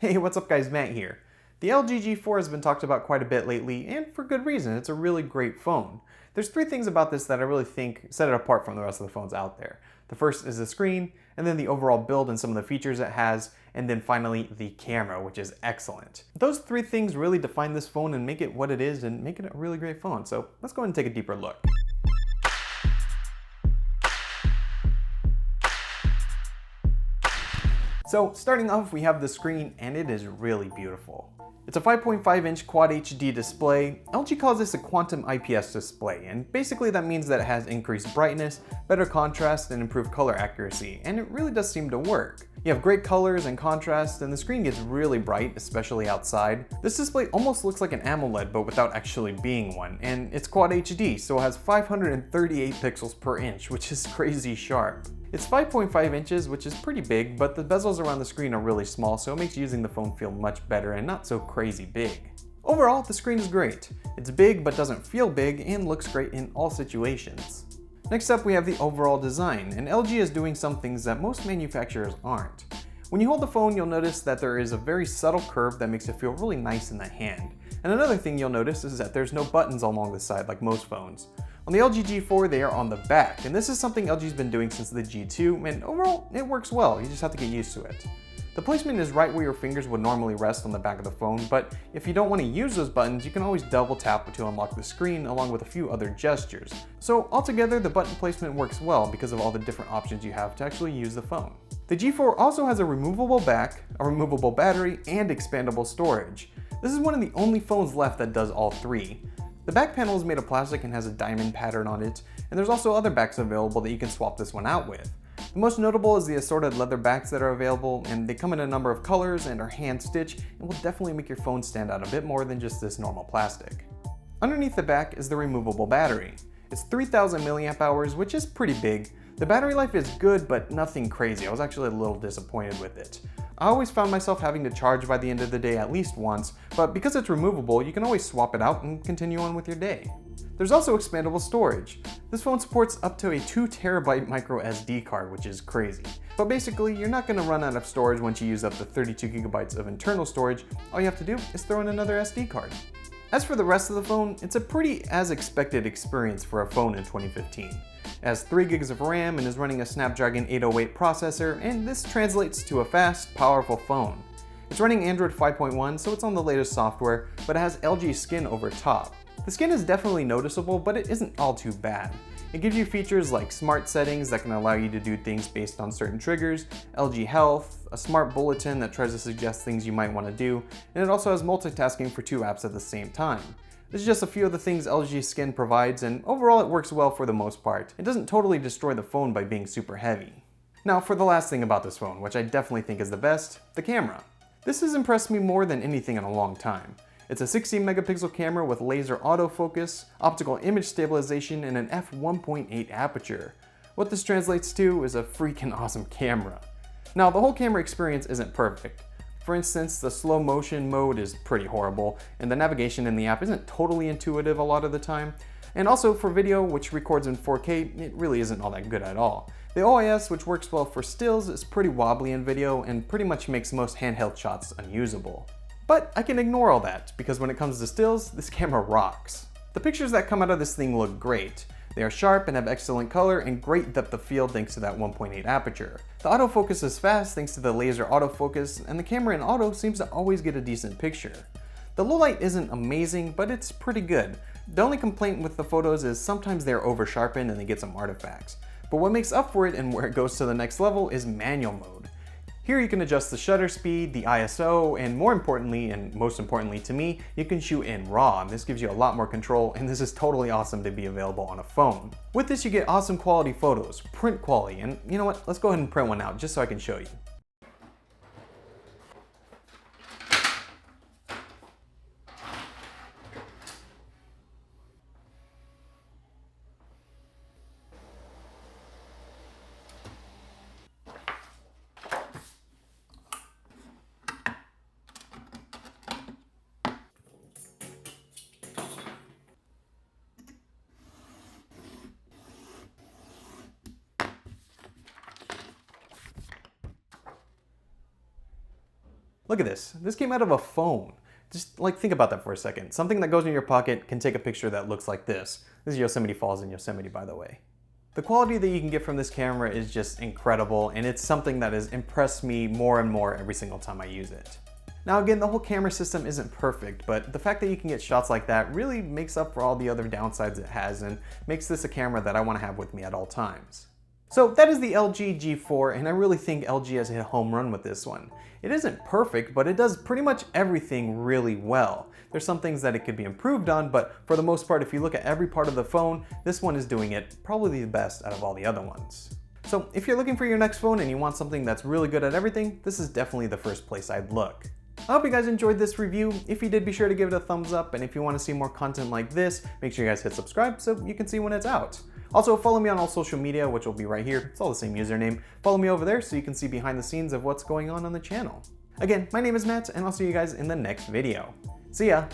Hey, what's up guys, Matt here. The LG G4 has been talked about quite a bit lately, and for good reason. It's a really great phone. There's three things about this that I really think set it apart from the rest of the phones out there. The first is the screen, and then the overall build and some of the features it has, and then finally the camera, which is excellent. Those three things really define this phone and make it what it is and make it a really great phone. So let's go ahead and take a deeper look. So starting off, we have the screen, and it is really beautiful. It's a 5.5-inch Quad HD display. LG calls this a quantum IPS display, and basically that means that it has increased brightness, better contrast, and improved color accuracy, and it really does seem to work. You have great colors and contrast, and the screen gets really bright, especially outside. This display almost looks like an AMOLED, but without actually being one, and it's Quad HD, so it has 538 pixels per inch, which is crazy sharp. It's 5.5 inches, which is pretty big, but the bezels around the screen are really small, so it makes using the phone feel much better and not so crazy big. Overall, the screen is great. It's big but doesn't feel big and looks great in all situations. Next up, we have the overall design, and LG is doing some things that most manufacturers aren't. When you hold the phone, you'll notice that there is a very subtle curve that makes it feel really nice in the hand. And another thing you'll notice is that there's no buttons along the side like most phones. On the LG G4, they are on the back, and this is something LG's been doing since the G2, and overall, it works well. You just have to get used to it. The placement is right where your fingers would normally rest on the back of the phone, but if you don't want to use those buttons, you can always double tap to unlock the screen along with a few other gestures. So altogether, the button placement works well because of all the different options you have to actually use the phone. The G4 also has a removable back, a removable battery, and expandable storage. This is one of the only phones left that does all three. The back panel is made of plastic and has a diamond pattern on it, and there's also other backs available that you can swap this one out with. The most notable is the assorted leather backs that are available, and they come in a number of colors and are hand stitched and will definitely make your phone stand out a bit more than just this normal plastic. Underneath the back is the removable battery. It's 3000 milliamp hours, which is pretty big. The battery life is good, but nothing crazy. I was actually a little disappointed with it. I always found myself having to charge by the end of the day at least once, but because it's removable, you can always swap it out and continue on with your day. There's also expandable storage. This phone supports up to a 2TB micro SD card, which is crazy. But basically, you're not going to run out of storage once you use up the 32GB of internal storage. All you have to do is throw in another SD card. As for the rest of the phone, it's a pretty as expected experience for a phone in 2015. It has 3GB of RAM and is running a Snapdragon 808 processor, and this translates to a fast, powerful phone. It's running Android 5.1, so it's on the latest software, but it has LG Skin over top. The skin is definitely noticeable, but it isn't all too bad. It gives you features like smart settings that can allow you to do things based on certain triggers, LG Health, a smart bulletin that tries to suggest things you might want to do, and it also has multitasking for two apps at the same time. This is just a few of the things LG Skin provides, and overall it works well for the most part. It doesn't totally destroy the phone by being super heavy. Now for the last thing about this phone, which I definitely think is the best, the camera. This has impressed me more than anything in a long time. It's a 16 megapixel camera with laser autofocus, optical image stabilization, and an f1.8 aperture. What this translates to is a freaking awesome camera. Now the whole camera experience isn't perfect. For instance, the slow motion mode is pretty horrible, and the navigation in the app isn't totally intuitive a lot of the time. And also for video, which records in 4K, it really isn't all that good at all. The OIS, which works well for stills, is pretty wobbly in video and pretty much makes most handheld shots unusable. But I can ignore all that, because when it comes to stills, this camera rocks. The pictures that come out of this thing look great. They are sharp and have excellent color and great depth of field thanks to that 1.8 aperture. The autofocus is fast thanks to the laser autofocus, and the camera in auto seems to always get a decent picture. The low light isn't amazing, but it's pretty good. The only complaint with the photos is sometimes they're over sharpened and they get some artifacts. But what makes up for it and where it goes to the next level is manual mode. Here you can adjust the shutter speed, the ISO, and more importantly, and most importantly to me, you can shoot in RAW, and this gives you a lot more control, and this is totally awesome to be available on a phone. With this you get awesome quality photos, print quality, and you know what, let's go ahead and print one out just so I can show you. Look at this. This came out of a phone. Just like think about that for a second. Something that goes in your pocket can take a picture that looks like this. This is Yosemite Falls in Yosemite, by the way. The quality that you can get from this camera is just incredible, and it's something that has impressed me more and more every single time I use it. Now again, the whole camera system isn't perfect, but the fact that you can get shots like that really makes up for all the other downsides it has and makes this a camera that I want to have with me at all times. So that is the LG G4, and I really think LG has hit a home run with this one. It isn't perfect, but it does pretty much everything really well. There's some things that it could be improved on, but for the most part, if you look at every part of the phone, this one is doing it probably the best out of all the other ones. So if you're looking for your next phone and you want something that's really good at everything, this is definitely the first place I'd look. I hope you guys enjoyed this review. If you did, be sure to give it a thumbs up, and if you want to see more content like this, make sure you guys hit subscribe so you can see when it's out. Also, follow me on all social media, which will be right here. It's all the same username. Follow me over there so you can see behind the scenes of what's going on the channel. Again, my name is Matt, and I'll see you guys in the next video. See ya!